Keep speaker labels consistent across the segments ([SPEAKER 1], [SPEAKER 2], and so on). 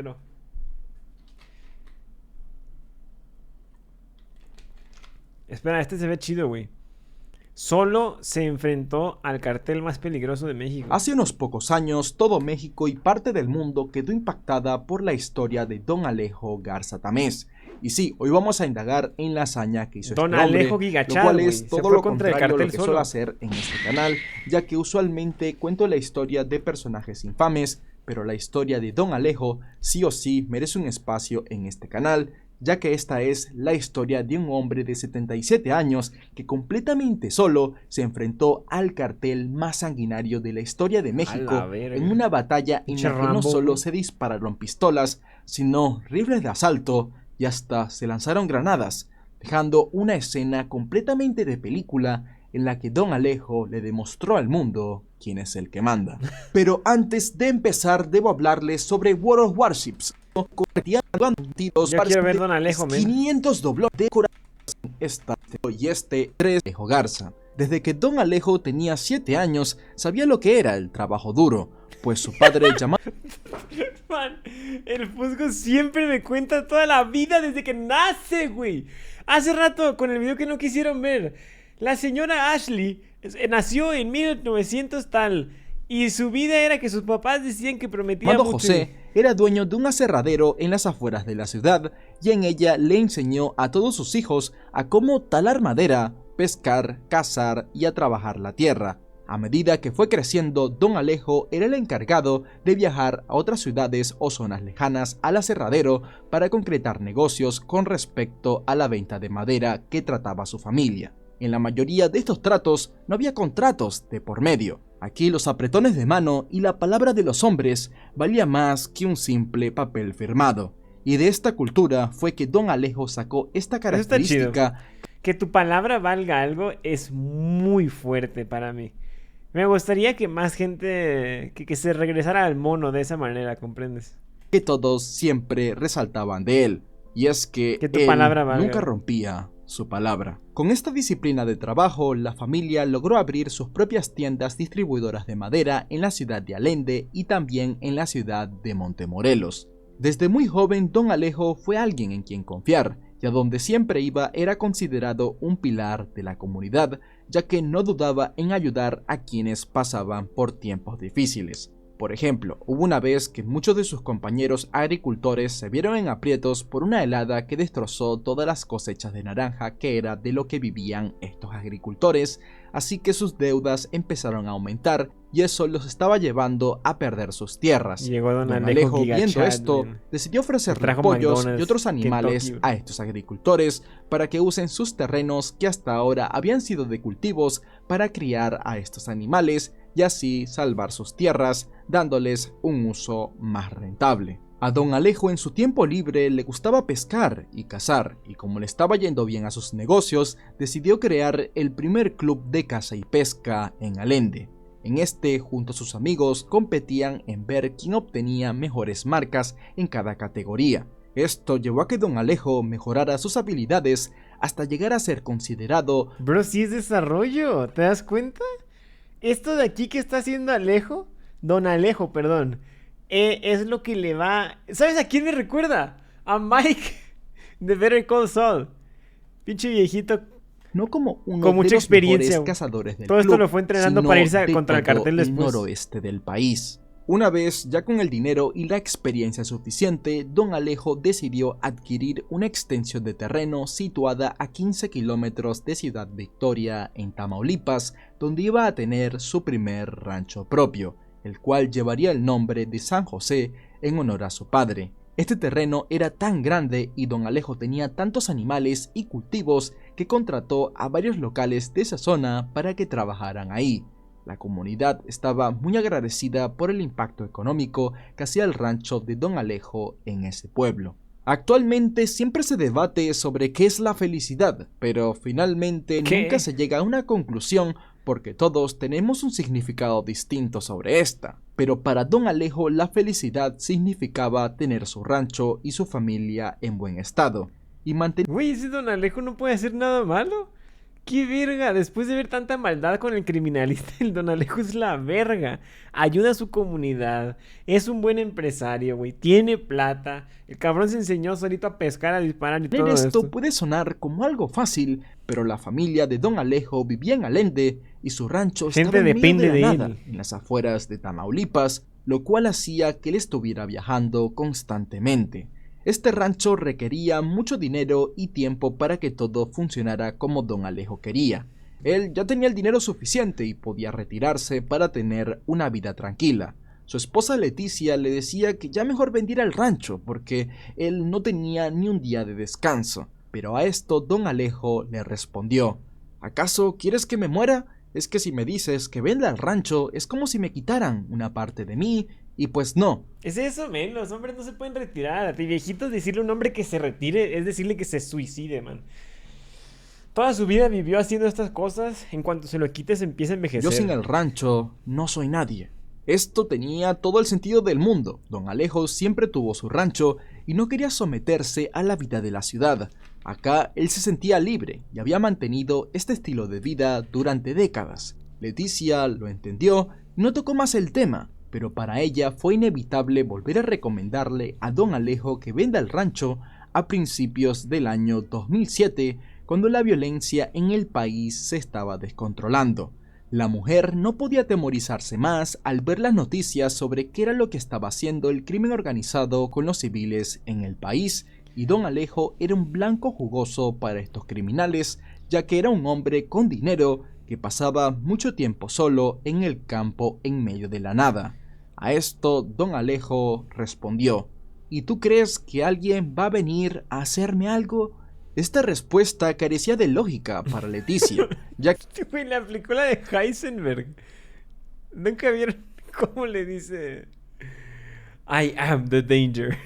[SPEAKER 1] No. Espera, este se ve chido, güey. Solo se enfrentó al cartel más peligroso de México.
[SPEAKER 2] Hace unos pocos años, todo México y parte del mundo quedó impactada por la historia de Don Alejo Garza Tamés. Y sí, hoy vamos a indagar en la hazaña que hizo
[SPEAKER 1] Don
[SPEAKER 2] este hombre,
[SPEAKER 1] Alejo
[SPEAKER 2] lo
[SPEAKER 1] Gigachad,
[SPEAKER 2] cual
[SPEAKER 1] güey.
[SPEAKER 2] es
[SPEAKER 1] Se
[SPEAKER 2] todo
[SPEAKER 1] fue
[SPEAKER 2] lo
[SPEAKER 1] contra el
[SPEAKER 2] contrario a lo
[SPEAKER 1] cartel
[SPEAKER 2] que
[SPEAKER 1] solo.
[SPEAKER 2] suelo hacer en este canal, ya que usualmente cuento la historia de personajes infames, pero la historia de Don Alejo sí o sí merece un espacio en este canal, ya que esta es la historia de un hombre de 77 años que completamente solo se enfrentó al cartel más sanguinario de la historia de
[SPEAKER 1] A la
[SPEAKER 2] México en
[SPEAKER 1] verga.
[SPEAKER 2] una batalla en
[SPEAKER 1] Pinche
[SPEAKER 2] la que no
[SPEAKER 1] Rambo,
[SPEAKER 2] solo
[SPEAKER 1] güey.
[SPEAKER 2] se dispararon pistolas, sino rifles de asalto y hasta se lanzaron granadas, dejando una escena completamente de película en la que Don Alejo le demostró al mundo quién es el que manda. Pero antes de empezar debo hablarles sobre World of Warships.
[SPEAKER 1] Yo quiero ver Don Alejo, men.
[SPEAKER 2] 500 doblones de corazón y este 3 Alejo Garza. Desde que Don Alejo tenía 7 años, sabía lo que era el trabajo duro, pues su padre llamaba
[SPEAKER 1] Man, el Fusco siempre me cuenta toda la vida desde que nace, güey. Hace rato, con el video que no quisieron ver, la señora Ashley nació en 1900 tal. Y su vida era que sus papás decían que prometía mucho.
[SPEAKER 2] José, era dueño de un aserradero en las afueras de la ciudad y en ella le enseñó a todos sus hijos a cómo talar madera, pescar, cazar y a trabajar la tierra. A medida que fue creciendo, Don Alejo era el encargado de viajar a otras ciudades o zonas lejanas al aserradero para concretar negocios con respecto a la venta de madera que trataba su familia. En la mayoría de estos tratos no había contratos de por medio. Aquí los apretones de mano y la palabra de los hombres valía más que un simple papel firmado. Y de esta cultura fue que Don Alejo sacó esta característica.
[SPEAKER 1] Que tu palabra valga algo es muy fuerte para mí. Me gustaría que más gente que se regresara al mono de esa manera, ¿comprendes?
[SPEAKER 2] Que todos siempre resaltaban de él, y es que
[SPEAKER 1] tu
[SPEAKER 2] él
[SPEAKER 1] palabra valga.
[SPEAKER 2] nunca rompía su palabra. Con esta disciplina de trabajo, la familia logró abrir sus propias tiendas distribuidoras de madera en la ciudad de Allende y también en la ciudad de Montemorelos. Desde muy joven, Don Alejo fue alguien en quien confiar, y a donde siempre iba era considerado un pilar de la comunidad, ya que no dudaba en ayudar a quienes pasaban por tiempos difíciles. Por ejemplo, hubo una vez que muchos de sus compañeros agricultores se vieron en aprietos por una helada que destrozó todas las cosechas de naranja que era de lo que vivían estos agricultores, así que sus deudas empezaron a aumentar y eso los estaba llevando a perder sus tierras.
[SPEAKER 1] Llegó Don
[SPEAKER 2] Alejo, viendo
[SPEAKER 1] Gigachad,
[SPEAKER 2] esto,
[SPEAKER 1] man.
[SPEAKER 2] decidió ofrecerle
[SPEAKER 1] Trajo
[SPEAKER 2] pollos
[SPEAKER 1] McDonald's,
[SPEAKER 2] y otros animales
[SPEAKER 1] Kentucky.
[SPEAKER 2] a estos agricultores para que usen sus terrenos que hasta ahora habían sido de cultivos para criar a estos animales y así salvar sus tierras, dándoles un uso más rentable. A Don Alejo en su tiempo libre le gustaba pescar y cazar, y como le estaba yendo bien a sus negocios, decidió crear el primer club de caza y pesca en Allende. En este, junto a sus amigos, competían en ver quién obtenía mejores marcas en cada categoría. Esto llevó a que Don Alejo mejorara sus habilidades hasta llegar a ser considerado...
[SPEAKER 1] Bro, sí es desarrollo, ¿te das cuenta? Esto de aquí que está haciendo Alejo, Don Alejo, perdón, es lo que le va... ¿Sabes a quién me recuerda? A Mike de Better Call Saul. Pinche viejito
[SPEAKER 2] no como uno
[SPEAKER 1] con mucha
[SPEAKER 2] de los
[SPEAKER 1] experiencia.
[SPEAKER 2] mejores cazadores del
[SPEAKER 1] Todo
[SPEAKER 2] club,
[SPEAKER 1] esto lo fue entrenando para irse contra el cartel
[SPEAKER 2] del
[SPEAKER 1] después.
[SPEAKER 2] noroeste del país. Una vez, ya con el dinero y la experiencia suficiente, Don Alejo decidió adquirir una extensión de terreno situada a 15 kilómetros de Ciudad Victoria, en Tamaulipas, donde iba a tener su primer rancho propio, el cual llevaría el nombre de San José en honor a su padre. Este terreno era tan grande y Don Alejo tenía tantos animales y cultivos que contrató a varios locales de esa zona para que trabajaran ahí. La comunidad estaba muy agradecida por el impacto económico que hacía el rancho de Don Alejo en ese pueblo. Actualmente siempre se debate sobre qué es la felicidad, pero finalmente nunca se llega a una conclusión porque todos tenemos un significado distinto sobre esta. Pero para Don Alejo la felicidad significaba tener su rancho y su familia en buen estado y mantener...
[SPEAKER 1] Güey, ese Don Alejo no puede hacer nada malo. ¡Qué verga! Después de ver tanta maldad con el criminalista, el Don Alejo es la verga. Ayuda a su comunidad. Es un buen empresario, güey. Tiene plata. El cabrón se enseñó solito a pescar, a disparar y
[SPEAKER 2] Leer
[SPEAKER 1] todo
[SPEAKER 2] esto
[SPEAKER 1] esto.
[SPEAKER 2] puede sonar como algo fácil, pero la familia de Don Alejo vivía en Allende y su rancho
[SPEAKER 1] Gente
[SPEAKER 2] estaba en medio
[SPEAKER 1] depende
[SPEAKER 2] de la
[SPEAKER 1] de
[SPEAKER 2] nada,
[SPEAKER 1] él.
[SPEAKER 2] en las afueras de Tamaulipas, lo cual hacía que él estuviera viajando constantemente. Este rancho requería mucho dinero y tiempo para que todo funcionara como Don Alejo quería. Él ya tenía el dinero suficiente y podía retirarse para tener una vida tranquila. Su esposa Leticia le decía que ya mejor vendiera el rancho porque él no tenía ni un día de descanso. Pero a esto Don Alejo le respondió: ¿acaso quieres que me muera? Es que si me dices que venda el rancho es como si me quitaran una parte de mí, y pues no.
[SPEAKER 1] Es eso, men. Los hombres no se pueden retirar. Y viejitos, decirle a un hombre que se retire es decirle que se suicide, man. Toda su vida vivió haciendo estas cosas. En cuanto se lo quite, se empieza a
[SPEAKER 2] Yo sin
[SPEAKER 1] envejecer.
[SPEAKER 2] el rancho no soy nadie. Esto tenía todo el sentido del mundo. Don Alejo siempre tuvo su rancho y no quería someterse a la vida de la ciudad. Acá él se sentía libre y había mantenido este estilo de vida durante décadas. Leticia lo entendió y no tocó más el tema, pero para ella fue inevitable volver a recomendarle a Don Alejo que venda el rancho a principios del año 2007, cuando la violencia en el país se estaba descontrolando. La mujer no podía atemorizarse más al ver las noticias sobre qué era lo que estaba haciendo el crimen organizado con los civiles en el país, y Don Alejo era un blanco jugoso para estos criminales, ya que era un hombre con dinero que pasaba mucho tiempo solo en el campo en medio de la nada. A esto Don Alejo respondió: ¿y tú crees que alguien va a venir a hacerme algo? Esta respuesta carecía de lógica para Leticia, ya
[SPEAKER 1] Güey, le aplicó la de Heisenberg. ¿Nunca vieron cómo le dice I am the danger?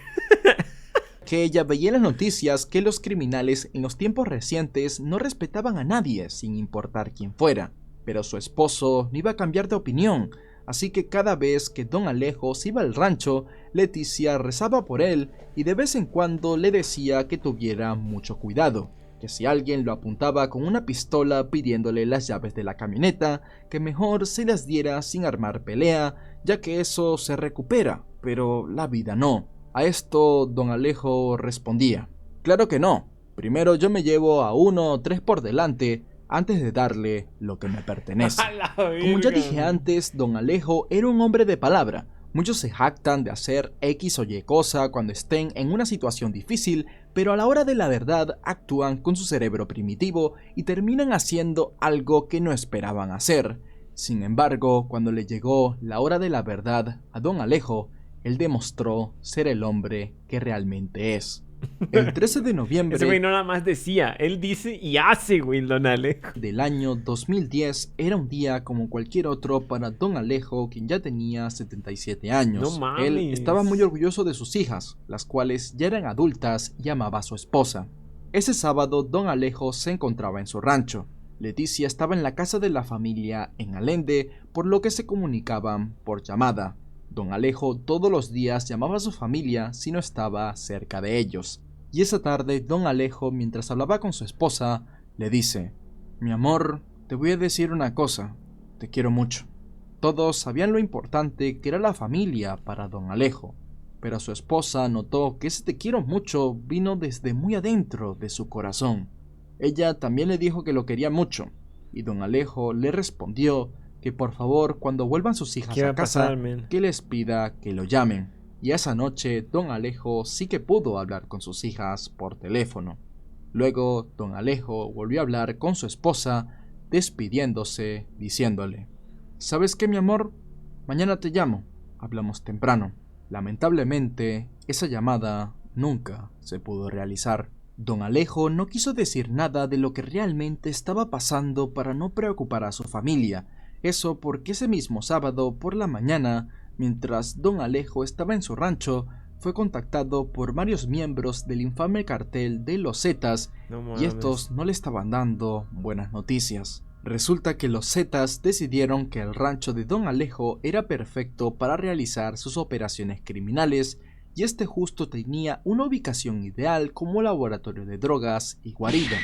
[SPEAKER 2] que ella veía en las noticias que los criminales en los tiempos recientes no respetaban a nadie sin importar quién fuera, pero su esposo no iba a cambiar de opinión, así que cada vez que Don Alejo se iba al rancho, Leticia rezaba por él y de vez en cuando le decía que tuviera mucho cuidado, que si alguien lo apuntaba con una pistola pidiéndole las llaves de la camioneta, que mejor se las diera sin armar pelea, ya que eso se recupera, pero la vida no. A esto Don Alejo respondía: claro que no, primero yo me llevo a 1 o 3 por delante antes de darle lo que me pertenece.
[SPEAKER 1] A la
[SPEAKER 2] Como ya dije
[SPEAKER 1] verga.
[SPEAKER 2] antes, Don Alejo era un hombre de palabra. Muchos se jactan de hacer X o Y cosa cuando estén en una situación difícil, pero a la hora de la verdad actúan con su cerebro primitivo y terminan haciendo algo que no esperaban hacer. Sin embargo, cuando le llegó la hora de la verdad a Don Alejo, él demostró ser el hombre que realmente es. El 13 de
[SPEAKER 1] Ese güey
[SPEAKER 2] noviembre
[SPEAKER 1] no nada más decía, él dice y hace, güey, el Don Alejo.
[SPEAKER 2] del año 2010 era un día como cualquier otro para Don Alejo, quien ya tenía 77
[SPEAKER 1] No
[SPEAKER 2] años. Él
[SPEAKER 1] mames.
[SPEAKER 2] estaba muy orgulloso de sus hijas, las cuales ya eran adultas y amaba a su esposa. Ese sábado Don Alejo se encontraba en su rancho. Leticia estaba en la casa de la familia en Allende, por lo que se comunicaban por llamada. Don Alejo todos los días llamaba a su familia si no estaba cerca de ellos. Y esa tarde Don Alejo, mientras hablaba con su esposa, le dice: mi amor, te voy a decir una cosa, te quiero mucho. Todos sabían lo importante que era la familia para Don Alejo, pero su esposa notó que ese te quiero mucho vino desde muy adentro de su corazón. Ella también le dijo que lo quería mucho, y Don Alejo le respondió que por favor cuando vuelvan sus hijas
[SPEAKER 1] ¿Qué va
[SPEAKER 2] a
[SPEAKER 1] a
[SPEAKER 2] casa,
[SPEAKER 1] pasar, men?
[SPEAKER 2] que les pida que lo llamen. Y esa noche Don Alejo sí que pudo hablar con sus hijas por teléfono. Luego Don Alejo volvió a hablar con su esposa, despidiéndose, diciéndole: ¿sabes qué, mi amor? Mañana te llamo, hablamos temprano. Lamentablemente, esa llamada nunca se pudo realizar. Don Alejo no quiso decir nada de lo que realmente estaba pasando para no preocupar a su familia. Eso porque ese mismo sábado por la mañana, mientras Don Alejo estaba en su rancho, fue contactado por varios miembros del infame cartel de los Zetas,
[SPEAKER 1] No
[SPEAKER 2] y
[SPEAKER 1] mames.
[SPEAKER 2] estos no le estaban dando buenas noticias. Resulta que los Zetas decidieron que el rancho de Don Alejo era perfecto para realizar sus operaciones criminales, y este justo tenía una ubicación ideal como laboratorio de drogas y guarida.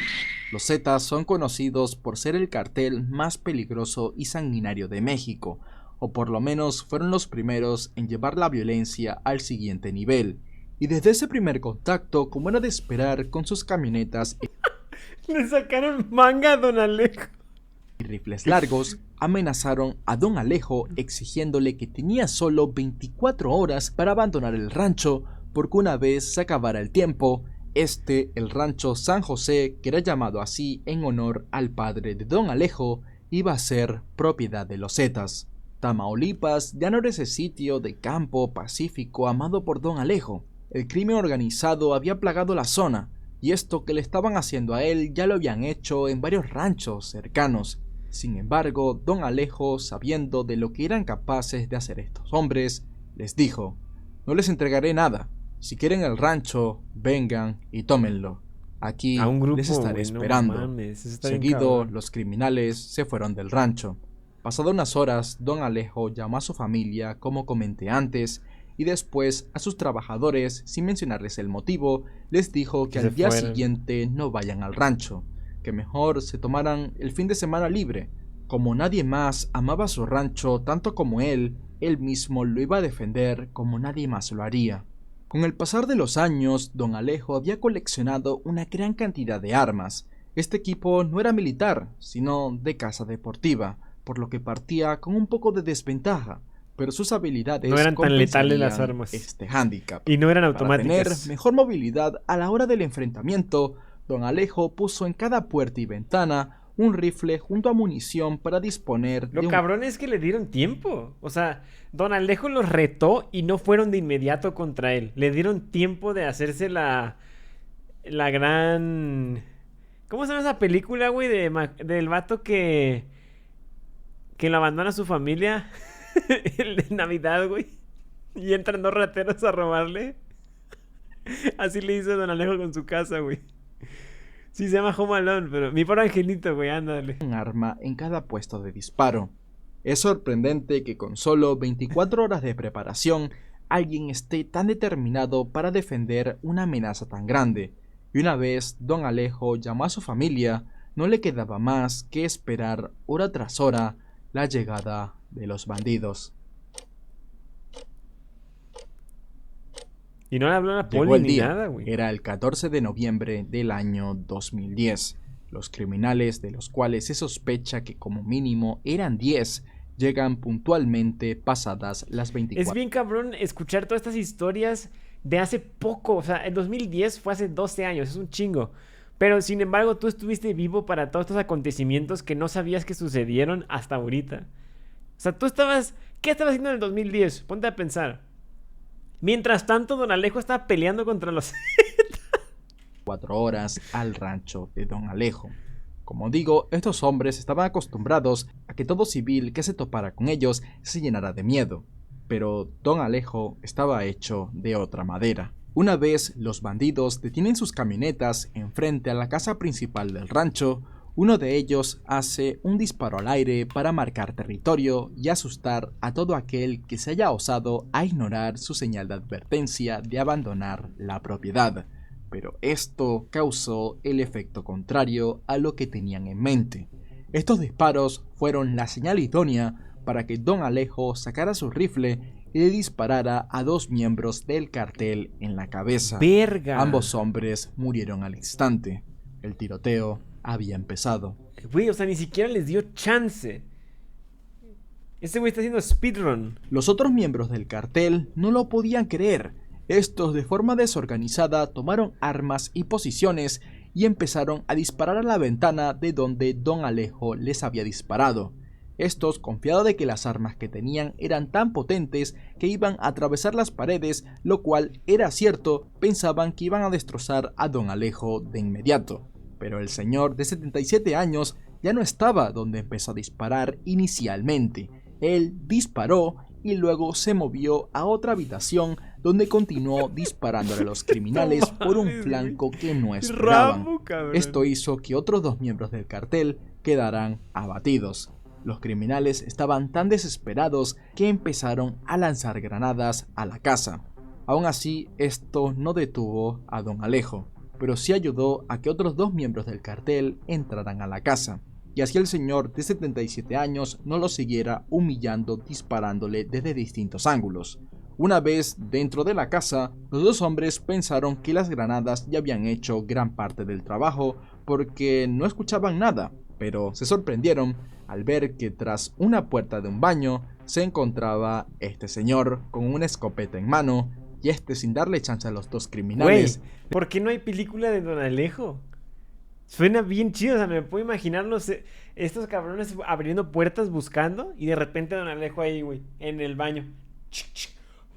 [SPEAKER 2] Los Zetas son conocidos por ser el cartel más peligroso y sanguinario de México, o por lo menos fueron los primeros en llevar la violencia al siguiente nivel. Y desde ese primer contacto, como era de esperar, con sus camionetas
[SPEAKER 1] Le sacaron manga a Don Alejo.
[SPEAKER 2] y rifles largos, amenazaron a Don Alejo exigiéndole que tenía solo 24 horas para abandonar el rancho, porque una vez se acabara el tiempo, el rancho San José, que era llamado así en honor al padre de Don Alejo, iba a ser propiedad de los Zetas. Tamaulipas ya no era ese sitio de campo pacífico amado por Don Alejo. El crimen organizado había plagado la zona, y esto que le estaban haciendo a él ya lo habían hecho en varios ranchos cercanos. Sin embargo, Don Alejo, sabiendo de lo que eran capaces de hacer estos hombres, les dijo: no les entregaré nada. Si quieren el rancho, vengan y tómenlo. Aquí
[SPEAKER 1] A un grupo,
[SPEAKER 2] les estaré
[SPEAKER 1] güey,
[SPEAKER 2] esperando.
[SPEAKER 1] No mames, eso está bien
[SPEAKER 2] Seguido,
[SPEAKER 1] cabrón.
[SPEAKER 2] los criminales se fueron del rancho. Pasado unas horas, Don Alejo llamó a su familia, como comenté antes, y después a sus trabajadores, sin mencionarles el motivo, les dijo que
[SPEAKER 1] Que
[SPEAKER 2] al
[SPEAKER 1] se
[SPEAKER 2] día
[SPEAKER 1] fueran.
[SPEAKER 2] siguiente no vayan al rancho, que mejor se tomaran el fin de semana libre. Como nadie más amaba su rancho tanto como él mismo lo iba a defender como nadie más lo haría. Con el pasar de los años, Don Alejo había coleccionado una gran cantidad de armas. Este equipo no era militar, sino de caza deportiva, por lo que partía con un poco de desventaja, pero sus habilidades
[SPEAKER 1] No eran tan letales las
[SPEAKER 2] compensarían
[SPEAKER 1] armas.
[SPEAKER 2] este hándicap.
[SPEAKER 1] Y no eran
[SPEAKER 2] Para tener
[SPEAKER 1] automáticas.
[SPEAKER 2] mejor movilidad a la hora del enfrentamiento, Don Alejo puso en cada puerta y ventana un rifle junto a munición para disponer
[SPEAKER 1] Lo
[SPEAKER 2] de un
[SPEAKER 1] cabrón es que le dieron tiempo. O sea, Don Alejo los retó y no fueron de inmediato contra él. Le dieron tiempo de hacerse la gran... ¿Cómo se llama esa película, güey? Del vato que lo abandona a su familia. El de Navidad, güey. Y entran dos rateros a robarle. Así le hizo Don Alejo con su casa, güey. Sí, se llama Home Alone, pero mi pobre angelito, güey, ándale.
[SPEAKER 2] arma en cada puesto de disparo. Es sorprendente que con solo 24 horas de preparación, alguien esté tan determinado para defender una amenaza tan grande. Y una vez Don Alejo llamó a su familia, no le quedaba más que esperar hora tras hora la llegada de los bandidos.
[SPEAKER 1] Y no le habló a la
[SPEAKER 2] Llegó
[SPEAKER 1] poli
[SPEAKER 2] el
[SPEAKER 1] ni
[SPEAKER 2] día.
[SPEAKER 1] nada, güey.
[SPEAKER 2] Era el 14 de noviembre del año 2010. Los criminales, de los cuales se sospecha que como mínimo eran 10, llegan puntualmente pasadas las
[SPEAKER 1] Es
[SPEAKER 2] 24
[SPEAKER 1] bien cabrón escuchar todas estas historias de hace poco. O sea, en 2010 fue hace 12 años, es un chingo. Pero sin embargo, tú estuviste vivo para todos estos acontecimientos que no sabías que sucedieron hasta ahorita. O sea, tú estabas... ¿Qué estabas haciendo en el 2010? Ponte a pensar. Mientras tanto, Don Alejo estaba peleando contra los...
[SPEAKER 2] 4 horas al rancho de Don Alejo. Como digo, estos hombres estaban acostumbrados a que todo civil que se topara con ellos se llenara de miedo, pero Don Alejo estaba hecho de otra madera. Una vez los bandidos detienen sus camionetas enfrente a la casa principal del rancho, uno de ellos hace un disparo al aire para marcar territorio y asustar a todo aquel que se haya osado a ignorar su señal de advertencia de abandonar la propiedad. Pero esto causó el efecto contrario a lo que tenían en mente. Estos disparos fueron la señal idónea para que Don Alejo sacara su rifle y le disparara a 2 miembros del cartel en la cabeza.
[SPEAKER 1] ¡Verga!
[SPEAKER 2] Ambos hombres murieron al instante. El tiroteo había empezado.
[SPEAKER 1] Güey, o sea, ni siquiera les dio chance. Este güey está haciendo speedrun.
[SPEAKER 2] Los otros miembros del cartel no lo podían creer. Estos, de forma desorganizada, tomaron armas y posiciones y empezaron a disparar a la ventana de donde Don Alejo les había disparado. Estos, confiados de que las armas que tenían eran tan potentes que iban a atravesar las paredes, lo cual era cierto, pensaban que iban a destrozar a Don Alejo de inmediato. Pero el señor de 77 años ya no estaba donde empezó a disparar inicialmente. Él disparó y luego se movió a otra habitación donde continuó disparándole a los criminales por un flanco que no esperaban.
[SPEAKER 1] Rambo, cabrón.
[SPEAKER 2] Esto hizo que otros 2 miembros del cartel quedaran abatidos. Los criminales estaban tan desesperados que empezaron a lanzar granadas a la casa. Aún así, esto no detuvo a Don Alejo. pero sí ayudó a que otros dos miembros del cartel entraran a la casa, y así el señor de 77 años no lo siguiera humillando disparándole desde distintos ángulos. Una vez dentro de la casa, los dos hombres pensaron que las granadas ya habían hecho gran parte del trabajo porque no escuchaban nada, pero se sorprendieron al ver que tras una puerta de un baño se encontraba este señor con una escopeta en mano, y sin darle chance a los dos criminales.
[SPEAKER 1] Güey, ¿por qué no hay película de Don Alejo? Suena bien chido, o sea, me puedo imaginarlos, estos cabrones abriendo puertas buscando y de repente Don Alejo ahí, güey, en el baño.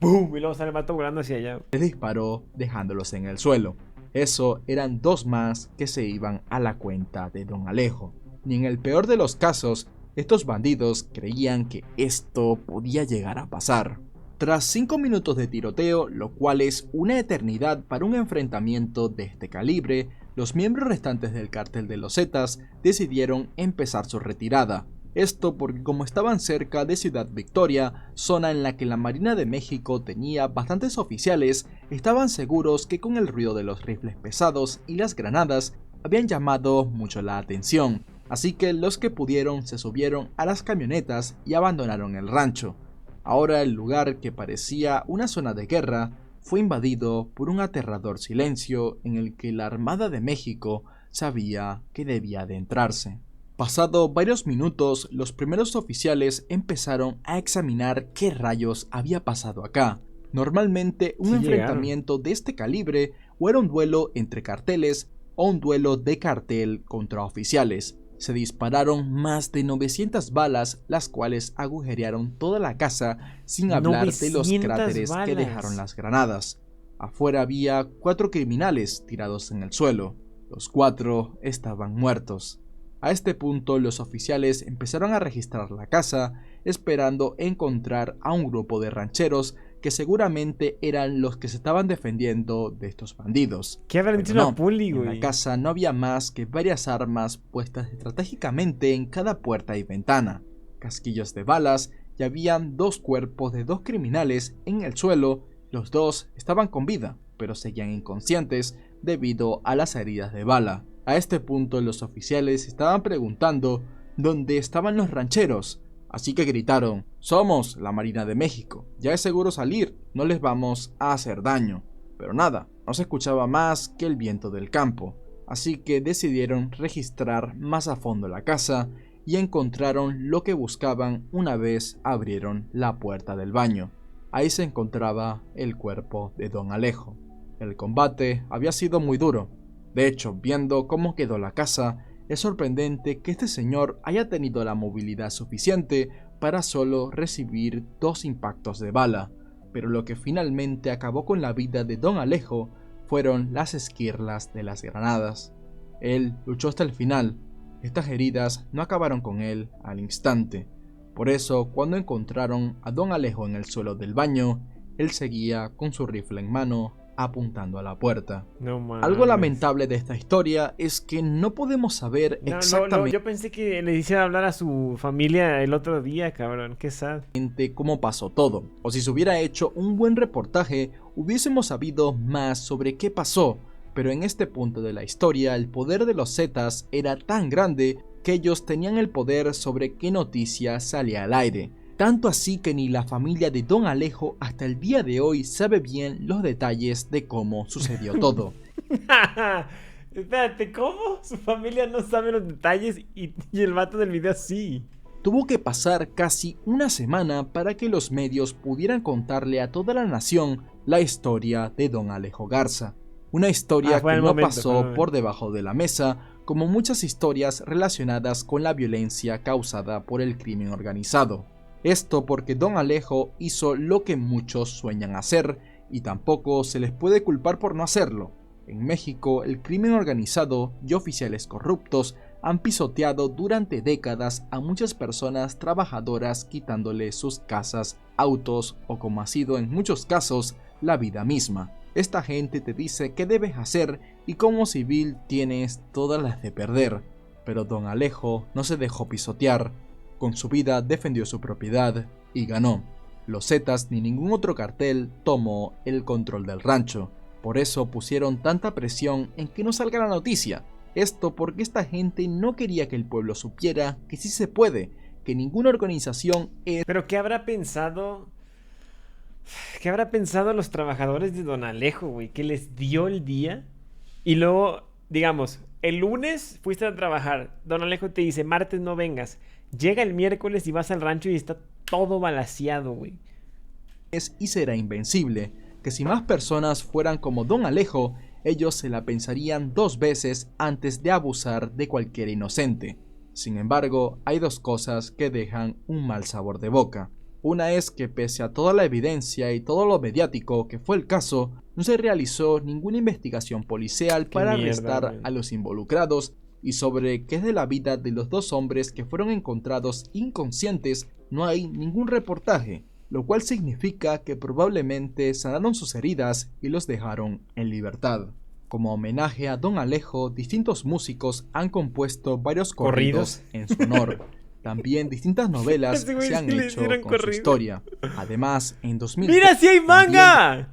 [SPEAKER 1] ¡Bum! Y luego sale el vato volando hacia allá.
[SPEAKER 2] Les disparó dejándolos en el suelo. Eso eran dos más que se iban a la cuenta de Don Alejo. Ni en el peor de los casos, estos bandidos creían que esto podía llegar a pasar. Tras 5 minutos de tiroteo, lo cual es una eternidad para un enfrentamiento de este calibre, los miembros restantes del cártel de los Zetas decidieron empezar su retirada. Esto porque como estaban cerca de Ciudad Victoria, zona en la que la Marina de México tenía bastantes oficiales, estaban seguros que con el ruido de los rifles pesados y las granadas habían llamado mucho la atención, así que los que pudieron se subieron a las camionetas y abandonaron el rancho. Ahora el lugar que parecía una zona de guerra fue invadido por un aterrador silencio en el que la Armada de México sabía que debía adentrarse. Pasado varios minutos, los primeros oficiales empezaron a examinar qué rayos había pasado acá. Normalmente un enfrentamiento de este calibre o era un duelo entre carteles o un duelo de cartel contra oficiales. Se dispararon más de 900 balas, las cuales agujerearon toda la casa, sin hablar de los cráteres que dejaron las granadas. Afuera había 4 criminales tirados en el suelo. Los 4 estaban muertos. A este punto los oficiales empezaron a registrar la casa, esperando encontrar a un grupo de rancheros que seguramente eran los que se estaban defendiendo de estos bandidos.
[SPEAKER 1] ¿Qué habrán dicho la poli, güey?
[SPEAKER 2] En la casa no había más que varias armas puestas estratégicamente en cada puerta y ventana, casquillos de balas, y habían 2 cuerpos de 2 criminales en el suelo. Los 2 estaban con vida, pero seguían inconscientes debido a las heridas de bala. A este punto los oficiales estaban preguntando dónde estaban los rancheros, así que gritaron: «Somos la Marina de México, ya es seguro salir, no les vamos a hacer daño». Pero nada, no se escuchaba más que el viento del campo, así que decidieron registrar más a fondo la casa y encontraron lo que buscaban una vez abrieron la puerta del baño. Ahí se encontraba el cuerpo de Don Alejo. El combate había sido muy duro. De hecho, viendo cómo quedó la casa, es sorprendente que este señor haya tenido la movilidad suficiente para solo recibir 2 impactos de bala, pero lo que finalmente acabó con la vida de Don Alejo fueron las esquirlas de las granadas. Él luchó hasta el final. Estas heridas no acabaron con él al instante. Por eso, cuando encontraron a Don Alejo en el suelo del baño, él seguía con su rifle en mano, apuntando a la puerta.
[SPEAKER 1] No mames.
[SPEAKER 2] Algo lamentable de esta historia es que no podemos saber exactamente
[SPEAKER 1] yo pensé que le hiciera hablar a su familia el otro día, cabrón. Qué sad.
[SPEAKER 2] cómo pasó todo, o si se hubiera hecho un buen reportaje hubiésemos sabido más sobre qué pasó, pero en este punto de la historia el poder de los Zetas era tan grande que ellos tenían el poder sobre qué noticia salía al aire. Tanto así que ni la familia de Don Alejo hasta el día de hoy sabe bien los detalles de cómo sucedió todo.
[SPEAKER 1] Espérate, ¿cómo? Su familia no sabe los detalles y el vato del video sí.
[SPEAKER 2] Tuvo que pasar casi una semana para que los medios pudieran contarle a toda la nación la historia de Don Alejo Garza. Una historia que no pasó por debajo de la mesa, como muchas historias relacionadas con la violencia causada por el crimen organizado. Esto porque Don Alejo hizo lo que muchos sueñan hacer y tampoco se les puede culpar por no hacerlo. En México, el crimen organizado y oficiales corruptos han pisoteado durante décadas a muchas personas trabajadoras, quitándole sus casas, autos o, como ha sido en muchos casos, la vida misma. Esta gente te dice qué debes hacer y como civil tienes todas las de perder. Pero Don Alejo no se dejó pisotear. Con su vida defendió su propiedad y ganó. Los Zetas ni ningún otro cartel tomó el control del rancho. Por eso pusieron tanta presión en que no salga la noticia. Esto porque esta gente no quería que el pueblo supiera que sí se puede, que ninguna organización es...
[SPEAKER 1] Pero ¿qué habrá pensado? ¿Qué habrá pensado los trabajadores de Don Alejo, güey? Que les dio el día y luego, digamos, el lunes fuiste a trabajar. Don Alejo te dice, martes no vengas. Llega el miércoles y vas al rancho y está todo balaceado, güey.
[SPEAKER 2] y será invencible, que si más personas fueran como Don Alejo, ellos se la pensarían 2 veces antes de abusar de cualquier inocente. Sin embargo, hay 2 cosas que dejan un mal sabor de boca. Una es que pese a toda la evidencia y todo lo mediático que fue el caso, no se realizó ninguna investigación policial para arrestar a los involucrados, y sobre qué es de la vida de los 2 hombres que fueron encontrados inconscientes no hay ningún reportaje, lo cual significa que probablemente sanaron sus heridas y los dejaron en libertad. Como homenaje a Don Alejo, distintos músicos han compuesto varios corridos en su honor. También distintas novelas se han hecho con su historia. Además, en 2000...
[SPEAKER 1] ¡Mira, sí hay manga!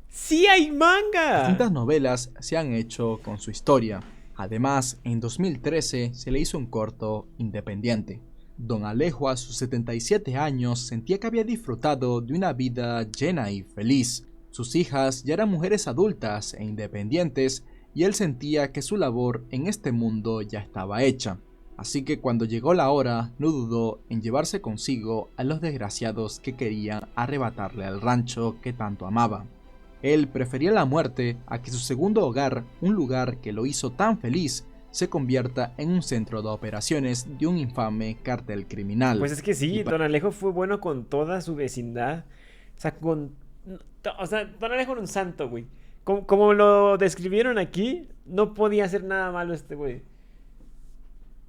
[SPEAKER 1] ¡Sí hay manga!
[SPEAKER 2] Distintas novelas se han hecho con su historia. Además, en 2013 se le hizo un corto independiente. Don Alejo a sus 77 años sentía que había disfrutado de una vida llena y feliz. Sus hijas ya eran mujeres adultas e independientes y él sentía que su labor en este mundo ya estaba hecha. Así que cuando llegó la hora, no dudó en llevarse consigo a los desgraciados que querían arrebatarle al rancho que tanto amaba. Él prefería la muerte a que su segundo hogar, un lugar que lo hizo tan feliz, se convierta en un centro de operaciones de un infame cartel criminal.
[SPEAKER 1] Pues es que sí, Don Alejo fue bueno con toda su vecindad. Don Alejo era un santo, güey. Como lo describieron aquí, no podía hacer nada malo este güey.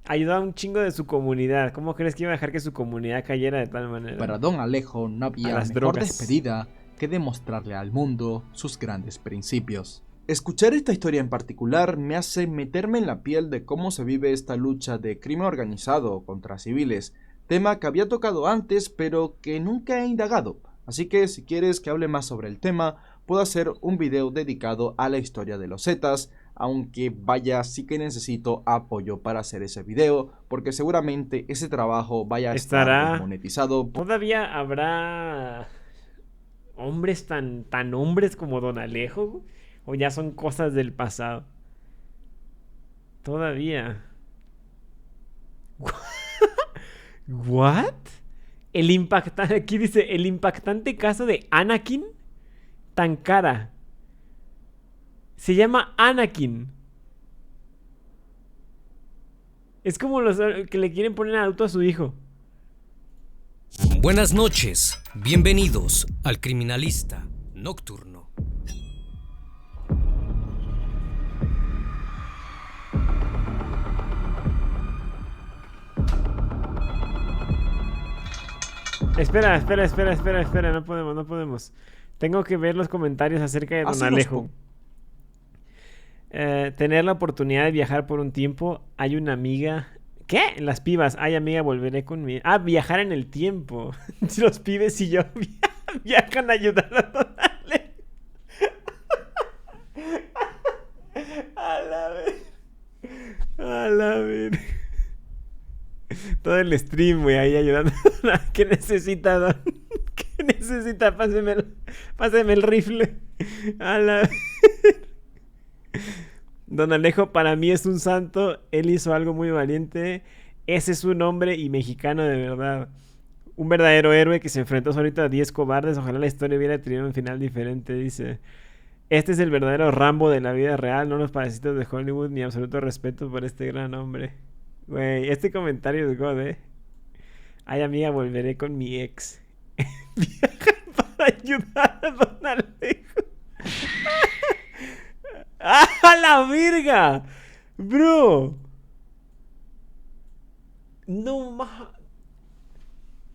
[SPEAKER 1] Ayudaba a un chingo de su comunidad. ¿Cómo crees que iba a dejar que su comunidad cayera de tal manera?
[SPEAKER 2] Para Don Alejo no había mejor despedida que demostrarle al mundo sus grandes principios. Escuchar esta historia en particular me hace meterme en la piel de cómo se vive esta lucha de crimen organizado contra civiles, tema que había tocado antes pero que nunca he indagado. Así que si quieres que hable más sobre el tema, puedo hacer un video dedicado a la historia de los Zetas, aunque vaya, sí que necesito apoyo para hacer ese video, porque seguramente ese trabajo vaya a estar desmonetizado.
[SPEAKER 1] ¿Todavía habrá hombres tan hombres como Don Alejo? ¿O ya son cosas del pasado? Todavía. ¿What? Aquí dice, el impactante caso de Anakin Tankara. Se llama Anakin. Es como los que le quieren poner adulto a su hijo.
[SPEAKER 3] Buenas noches, bienvenidos al Criminalista Nocturno.
[SPEAKER 1] Espera, no podemos. Tengo que ver los comentarios acerca de Don Alejo. Tener la oportunidad de viajar por un tiempo. Hay una amiga... ¿Qué? Las pibas. Ay, amiga, volveré conmigo. Ah, viajar en el tiempo. Los pibes y yo viajan a ayudar a Don Alejo. A la vez. Todo el stream, güey, ahí ayudando. ¿Qué necesita, Don? ¿Qué necesita? Páseme el rifle. A la... Don Alejo para mí es un santo. Él hizo algo muy valiente. Ese es un hombre y mexicano de verdad. Un verdadero héroe que se enfrentó solito a 10 cobardes. Ojalá la historia hubiera tenido un final diferente, dice. Este es el verdadero Rambo de la vida real. No los parecitos de Hollywood. Ni absoluto respeto por este gran hombre. Güey, este comentario es God, Ay, amiga, volveré con mi ex. Viajan para ayudar a Don Alejo. ¡Ah, la verga! Bro. No más.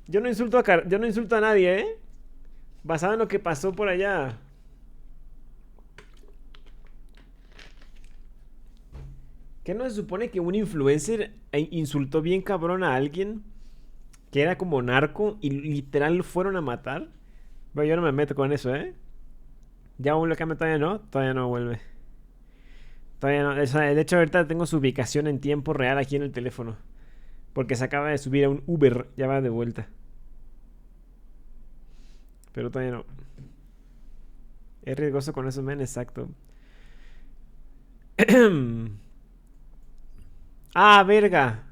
[SPEAKER 1] Yo no insulto a nadie, Basado en lo que pasó por allá. ¿Qué no se supone que un influencer insultó bien cabrón a alguien que era como narco y literal fueron a matar? Bueno, yo no me meto con eso, Ya vuelve a cambio, todavía no vuelve. Todavía no. O sea, de hecho, ahorita tengo su ubicación en tiempo real aquí en el teléfono. Porque se acaba de subir a un Uber, ya va de vuelta. Pero todavía no. Es riesgoso con eso, men, exacto. Ah, verga.